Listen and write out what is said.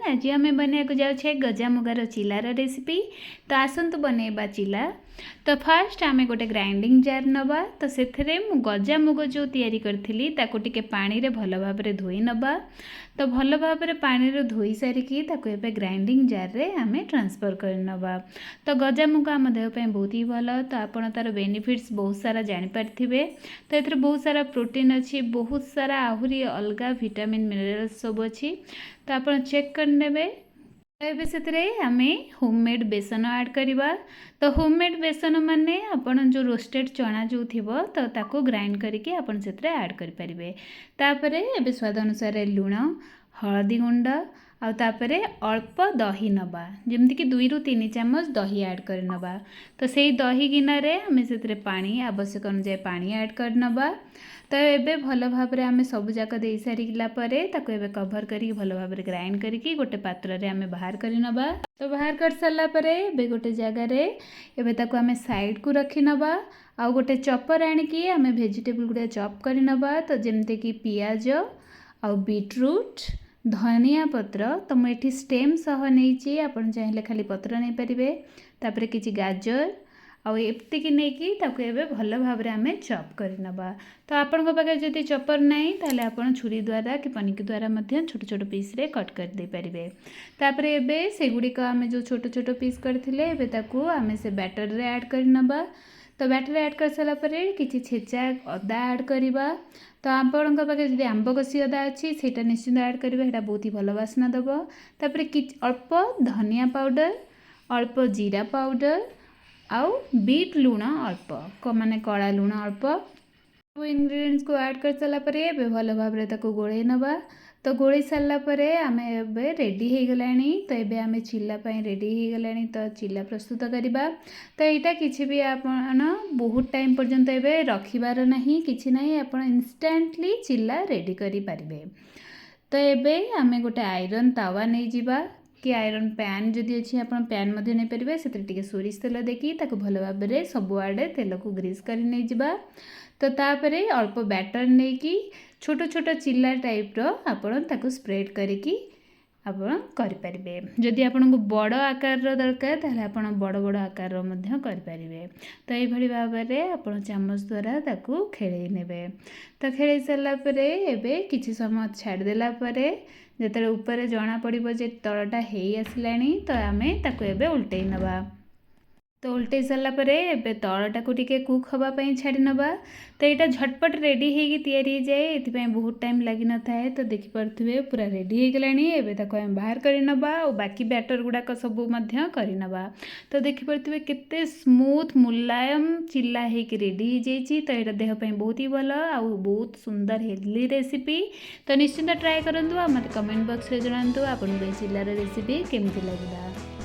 आज आम बनवाक जाऊे गजामुगार चिलार रेसिपी। तो आसतु बनइबा चिला। तो फास्ट आम गोटे ग्राइंडिंग जार नवा। तो से गजामुग जो तैयारी करी टे पानी रे भल भाव धोई नवा। तो भल भाव पानी रे धोई सारिकी एबे ग्राइंडिंग जार रे आम ट्रांसफर कर नवा। तो गजामुग आम देह बहुत ही भल। तो आपड़ तार बेनिफिट्स बहुत सारा जानीपारे। तो ये बहुत सारा प्रोटीन अच्छी, बहुत सारा आहरी अलग विटामिन मिनरल्स सब अच्छी। तो आप चेक करने। से आम होममेड बेसन ऐड करवा। तो होममेड बेसन माने आपन जो रोस्टेड चना जो थी तो ताको ग्राइंड करके आपन से ऐड करें। तापरे एबे स्वाद अनुसार लुण, हलदी गुंड आउे अल्प दही नवा, जमती 2 ରୁ 3 चामच दही ऐड कर नवा। तो से दही गिनारे आम से पानी आवश्यक अनुसार पानी ऐड कर नवा। तो ये भल भाव आम सब जाक दे सारा पर कभर कर भल भाव ग्राइंड करके गोटे पात्र रे आम बाहर कर नवा। तो बाहर कर सारापर ए गोटे जगार एवं आम साइड को रखी नवा। आउ गोटे चपर आणिकी आम भेजिटेबल गुड़ा चॉप कर नवा। तो जमती कि पियाज आउ बीटरूट, धनिया पत्र। तो मुझे स्टेम सह नहीं आपन चाहिए खाली पत्र नहीं पारे। तापर किसी गाजर आती नहीं भल भाव आम चॉप कर नवा। तो आपण पाखे जदि चॉपर नहीं ताले आपण छुरी द्वारा कि पनिकी द्वारा छोट छोट पीस रे कट कर दे पारिबे। तापर एबे से गुड़िक आम जो छोट छोट पीस करथिले एबे ताकू आम से बैटर रे ऐड कर नवा। तो बैटर ऐड कर सारा पर किसी छेचा अदा ऐड करवा। तो आपण पाखे जदि आंब कषि अदा अच्छी से निश्चिंत ऐड करेंगे, बहुत ही भल बास्ना दब। तापर अल्प धनिया पाउडर, अल्प जीरा पाउडर आउ बीट लुण अल्प माने कला लुण अल्प सब इंग्रेडिएंट्स को ऐड कर सारा पर भल भाव गोले नवा। तो गोले सारापर आम ए रेडी हो गलानी। तो ये आम चिल्ला रेडी हो गलानी। तो चिल्ला प्रस्तुत करवा। तो यहाँ किसी भी आपन बहुत टाइम पर्यंत ए रखिबार नहीं, किसी ना आप इंस्टांटली चिल्ला रेडी करि पारिबे। तो ये आम गोटे आयरन तावा नहीं जिबा कि आयरन पैन जदि अच्छी आप पैन नहीं पारे से सोरिष तेल देकी भल भाव सबुआड़े तेल को ग्रीस कर नहीं जिबा। तो तापरे अल्प बैटर नहीं कि छोट छोट चिल्ला टाइप आपण ताको स्प्रेड करिकी आपण करें। जदि आपन को बड़ आकार दरकार ताहले आपण बड़ बड़ आकार करें। तो ये भाव में आप चामच द्वारा ताकू खेल ने। तो खेल सारापर एबे किछि समय छाड़देला जो ऊपर जना पड़ो जे तलटा हो आसला। तो आम ताकू एबे उल्टे नवा। तो उल्टे सारापर एबे तलटा को टिके कुक होगापाई छाड़ी नवा। तो यहाँ झटपट रेडी होगी तैयारी जाए, ये बहुत टाइम लगी न थाए। तो देखिपे पूरा रेडी हो गलानी। एबे ताको हम बाहर कर नवा और बाकी बैटर गुड़ाक सब कर नवा। तो देखिपे केते स्मूथ मुलायम चिल्ला होगी रेडी हो जाइए। तो यहाँ देहपाई बहुत ही भल आ बहुत सुंदर हेल्दी रेसिपी। तो निश्चिंत ट्राए करूँ। मत कमेंट बॉक्स रे जणातु आपन चिल्लार रेसिपी केमती लगिला।